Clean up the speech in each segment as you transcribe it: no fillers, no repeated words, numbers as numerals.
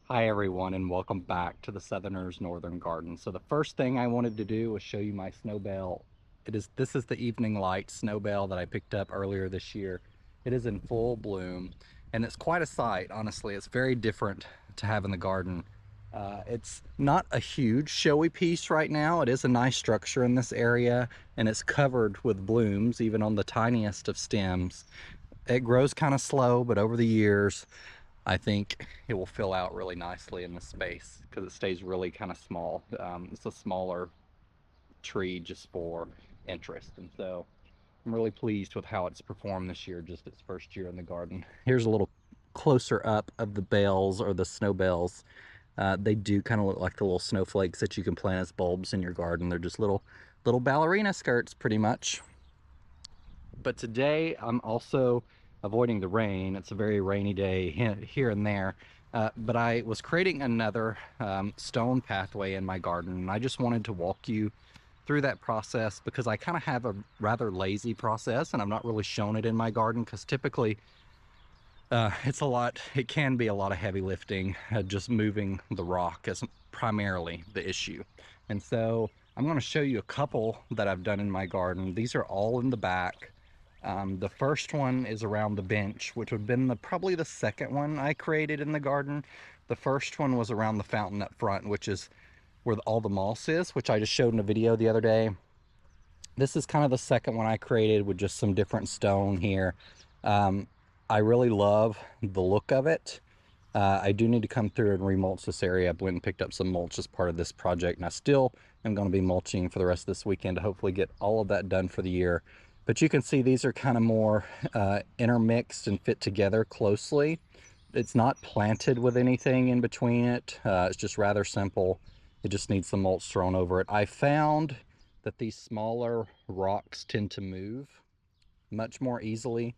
Hi everyone, and welcome back to the Southerner's Northern Garden. So the first thing I wanted to do was show you my Snowbell. This is the evening light Snowbell that I picked up earlier this year. It is in full bloom, and it's quite a sight, honestly. It's very different to have in the garden. It's not a huge showy piece right now. It is a nice structure in this area, and it's covered with blooms, even on the tiniest of stems. It grows kind of slow, but over the years, I think it will fill out really nicely in the space because it stays really kind of small. It's a smaller tree just for interest. And so I'm really pleased with how it's performed this year, just its first year in the garden. Here's a little closer up of the bells, or the snowbells. They do kind of look like the little snowflakes that you can plant as bulbs in your garden. They're just little ballerina skirts pretty much. But today I'm also avoiding the rain. It's a very rainy day here and there. But I was creating another stone pathway in my garden, and I just wanted to walk you through that process because I kind of have a rather lazy process, and I'm not really shown it in my garden because typically it can be a lot of heavy lifting. Just moving the rock is primarily the issue. And so I'm going to show you a couple that I've done in my garden. These are all in the back. The first one is around the bench, which would have been probably the second one I created in the garden. The first one was around the fountain up front, which is where all the moss is, which I just showed in a video the other day. This is kind of the second one I created with just some different stone here. I really love the look of it. I do need to come through and remulch this area. I went and picked up some mulch as part of this project, and I still am going to be mulching for the rest of this weekend to hopefully get all of that done for the year. But you can see these are kind of more intermixed and fit together closely. It's not planted with anything in between it. It's just rather simple. It just needs some mulch thrown over it. I found that these smaller rocks tend to move much more easily.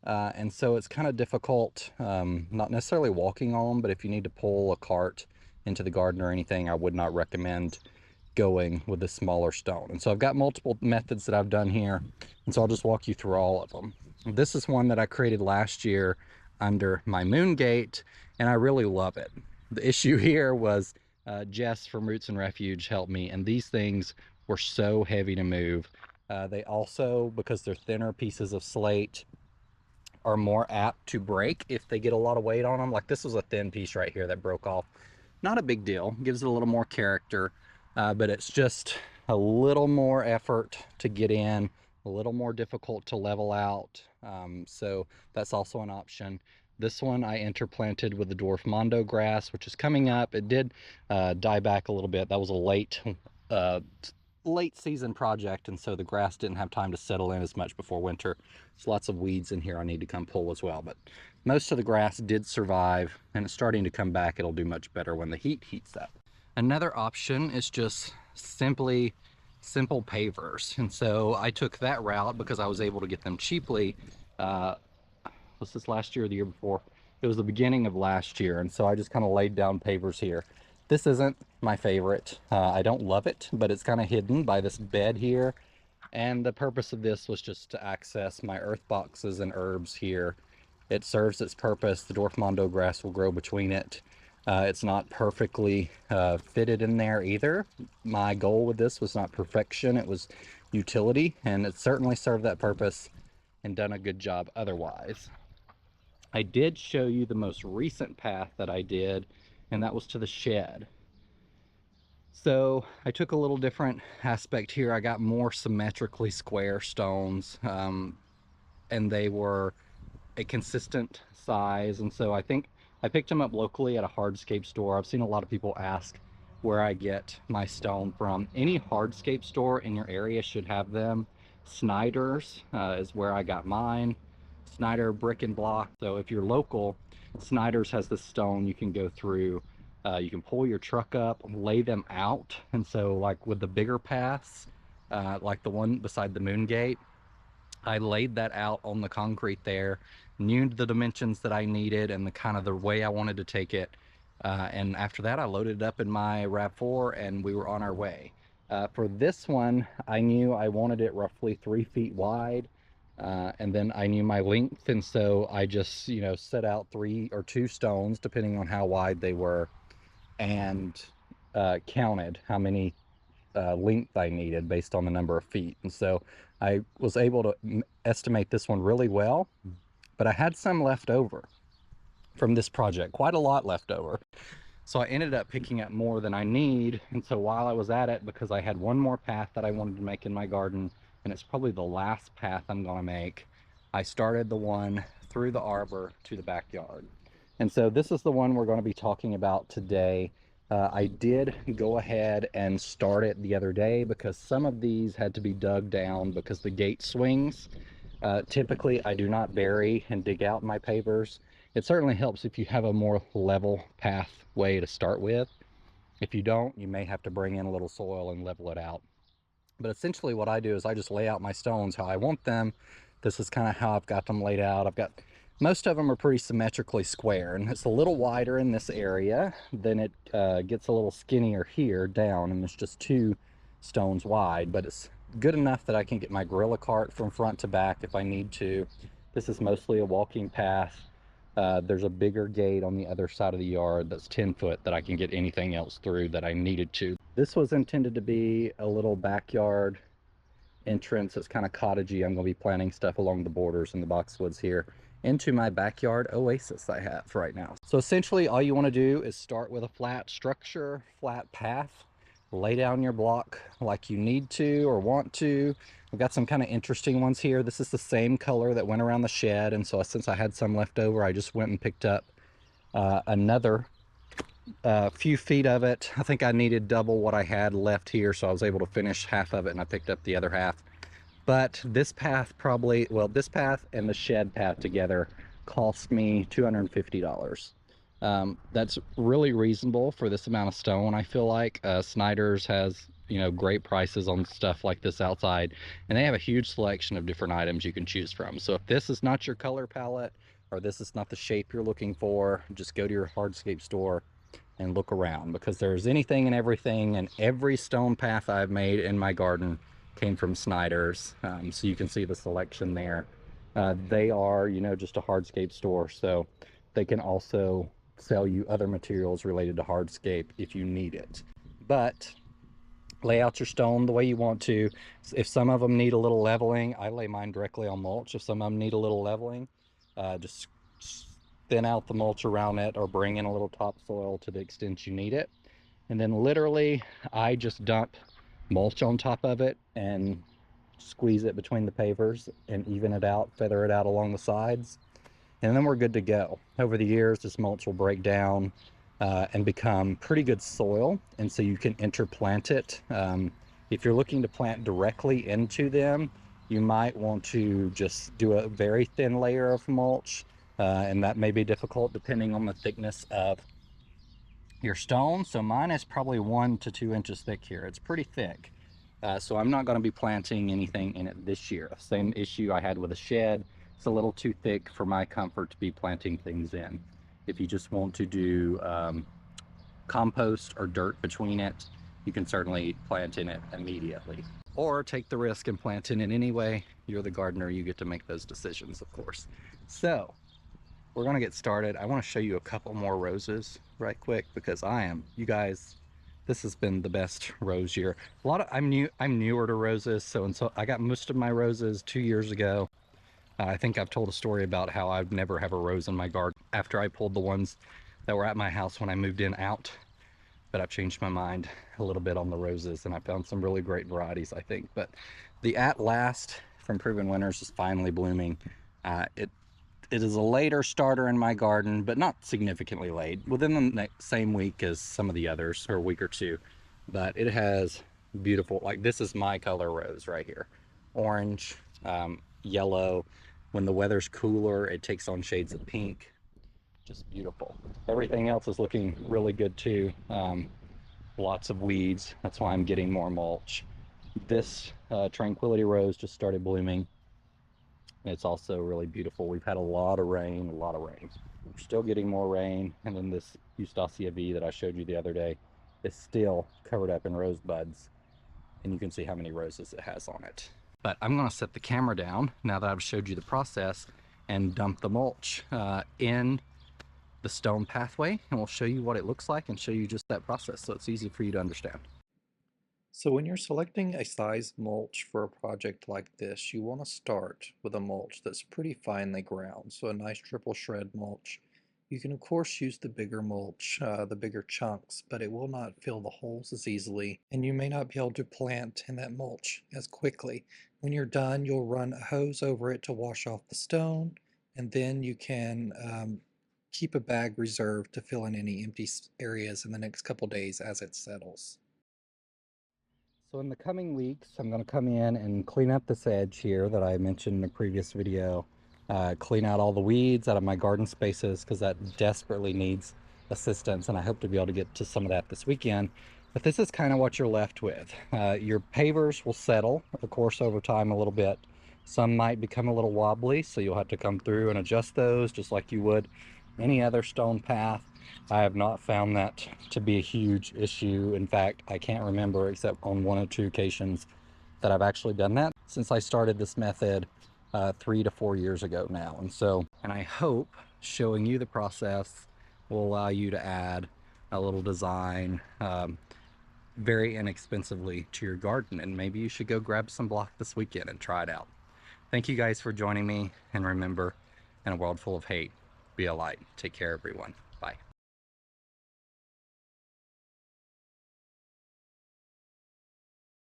And so it's kind of difficult, not necessarily walking on, but if you need to pull a cart into the garden or anything, I would not recommend going with the smaller stone. And so I've got multiple methods that I've done here, and so I'll just walk you through all of them. This is one that I created last year under my moon gate, and I really love it. The issue here was Jess from Roots and Refuge helped me, and these things were so heavy to move. They also, because they're thinner pieces of slate, are more apt to break if they get a lot of weight on them. Like this was a thin piece right here that broke off. Not a big deal, gives it a little more character, but it's just a little more effort to get in, a little more difficult to level out. So that's also an option. This one I interplanted with the dwarf mondo grass, which is coming up. It did die back a little bit. That was a late season project, and so the grass didn't have time to settle in as much before winter. There's lots of weeds in here I need to come pull as well, but most of the grass did survive, and it's starting to come back. It'll do much better when the heat heats up. Another option is just simple pavers, and so I took that route because I was able to get them cheaply. Was this last year or the year before? It was the beginning of last year, and so I just kind of laid down pavers here. This isn't my favorite. I don't love it, but it's kind of hidden by this bed here. And the purpose of this was just to access my earth boxes and herbs here. It serves its purpose. The dwarf mondo grass will grow between it. It's not perfectly fitted in there either. My goal with this was not perfection, it was utility, and it certainly served that purpose and done a good job otherwise. I did show you the most recent path that I did, and that was to the shed. So I took a little different aspect here. I got more symmetrically square stones, and they were a consistent size. And so I think I picked them up locally at a hardscape store. I've seen a lot of people ask where I get my stone from. Any hardscape store in your area should have them. Snyder's is where I got mine. Snyder Brick and Block. So if you're local, Snyder's has this stone you can go through. You can pull your truck up, lay them out. And so like with the bigger paths, like the one beside the moon gate, I laid that out on the concrete there, knew the dimensions that I needed and the kind of the way I wanted to take it. And after that, I loaded it up in my RAV4 and we were on our way. For this one, I knew I wanted it roughly 3 feet wide. And then I knew my length, and so I just, you know, set out 3 or 2 stones, depending on how wide they were, and counted how many length I needed based on the number of feet. And so I was able to estimate this one really well, but I had some left over from this project, quite a lot left over. So I ended up picking up more than I need. And so while I was at it, because I had one more path that I wanted to make in my garden, and it's probably the last path I'm going to make, I started the one through the arbor to the backyard. And so this is the one we're going to be talking about today. I did go ahead and start it the other day because some of these had to be dug down because the gate swings. Typically, I do not bury and dig out my pavers. It certainly helps if you have a more level pathway to start with. If you don't, you may have to bring in a little soil and level it out. But essentially what I do is I just lay out my stones how I want them. This is kind of how I've got them laid out. Most of them are pretty symmetrically square, and it's a little wider in this area. Then it gets a little skinnier here down, and it's just 2 stones wide, but it's good enough that I can get my gorilla cart from front to back if I need to. This is mostly a walking path. There's a bigger gate on the other side of the yard that's 10 foot that I can get anything else through that I needed to. This was intended to be a little backyard entrance. It's kind of cottagey. I'm going to be planting stuff along the borders and the boxwoods here into my backyard oasis I have right now. So essentially all you want to do is start with a flat structure, flat path, lay down your block like you need to or want to. I've got some kind of interesting ones here. This is the same color that went around the shed, and so since I had some left over, I just went and picked up another few feet of it. I think I needed double what I had left here, so I was able to finish half of it, and I picked up the other half. But this path probably, well, this path and the shed path together cost me $250. That's really reasonable for this amount of stone. I feel like Snyder's has, you know, great prices on stuff like this outside, and they have a huge selection of different items you can choose from. So if this is not your color palette, or this is not the shape you're looking for, just go to your hardscape store and look around, because there's anything and everything, and every stone path I've made in my garden came from Snyder's. So you can see the selection there. They are, you know, just a hardscape store, so they can also sell you other materials related to hardscape if you need it. But lay out your stone the way you want to. If some of them need a little leveling, I lay mine directly on mulch. If some of them need a little leveling, just thin out the mulch around it, or bring in a little topsoil to the extent you need it. And then literally I just dump mulch on top of it and squeeze it between the pavers and even it out, feather it out along the sides, and then we're good to go. Over the years, this mulch will break down and become pretty good soil, and so you can interplant it. If you're looking to plant directly into them, you might want to just do a very thin layer of mulch, and that may be difficult depending on the thickness of your stone. So mine is probably 1 to 2 inches thick here. It's pretty thick. So I'm not going to be planting anything in it this year. Same issue I had with a shed. It's a little too thick for my comfort to be planting things in. If you just want to do compost or dirt between it, you can certainly plant in it immediately. Or take the risk and plant in it anyway. You're the gardener, you get to make those decisions, of course. So we're gonna get started. I want to show you a couple more roses right quick, because you guys, this has been the best rose year. I'm newer to roses, so I got most of my roses 2 years ago. I think I've told a story about how I'd never have a rose in my garden after I pulled the ones that were at my house when I moved in out. But I've changed my mind a little bit on the roses, and I found some really great varieties, I think. But the At Last from Proven Winners is finally blooming. It is a later starter in my garden, but not significantly late, within the same week as some of the others, or a week or two. But it has beautiful, like this is my color rose right here. Orange, yellow. When the weather's cooler, it takes on shades of pink. Just beautiful. Everything else is looking really good too. Lots of weeds. That's why I'm getting more mulch. This Tranquility Rose just started blooming. It's also really beautiful. We've had a lot of rain. We're still getting more rain. And then this 𝗬𝗎𝗍𝗑𝗍 that I showed you the other day is still covered up in rose buds. And you can see how many roses it has on it. But I'm gonna set the camera down now that I've showed you the process and dump the mulch in the stone pathway, and we'll show you what it looks like and show you just that process so it's easy for you to understand. So when you're selecting a size mulch for a project like this, you want to start with a mulch that's pretty finely ground, so a nice triple shred mulch. You can of course use the bigger mulch, the bigger chunks, but it will not fill the holes as easily, and you may not be able to plant in that mulch as quickly. When you're done, you'll run a hose over it to wash off the stone, and then you can keep a bag reserved to fill in any empty areas in the next couple days as it settles. So in the coming weeks, I'm going to come in and clean up this edge here that I mentioned in a previous video. Clean out all the weeds out of my garden spaces because that desperately needs assistance, and I hope to be able to get to some of that this weekend. But this is kind of what you're left with. Your pavers will settle, of course, over time a little bit. Some might become a little wobbly, so you'll have to come through and adjust those just like you would any other stone path. I have not found that to be a huge issue. In fact, I can't remember, except on 1 or 2 occasions, that I've actually done that since I started this method 3 to 4 years ago now. And I hope showing you the process will allow you to add a little design very inexpensively to your garden. And maybe you should go grab some block this weekend and try it out. Thank you guys for joining me. And remember, in a world full of hate, be a light. Take care, everyone. Bye.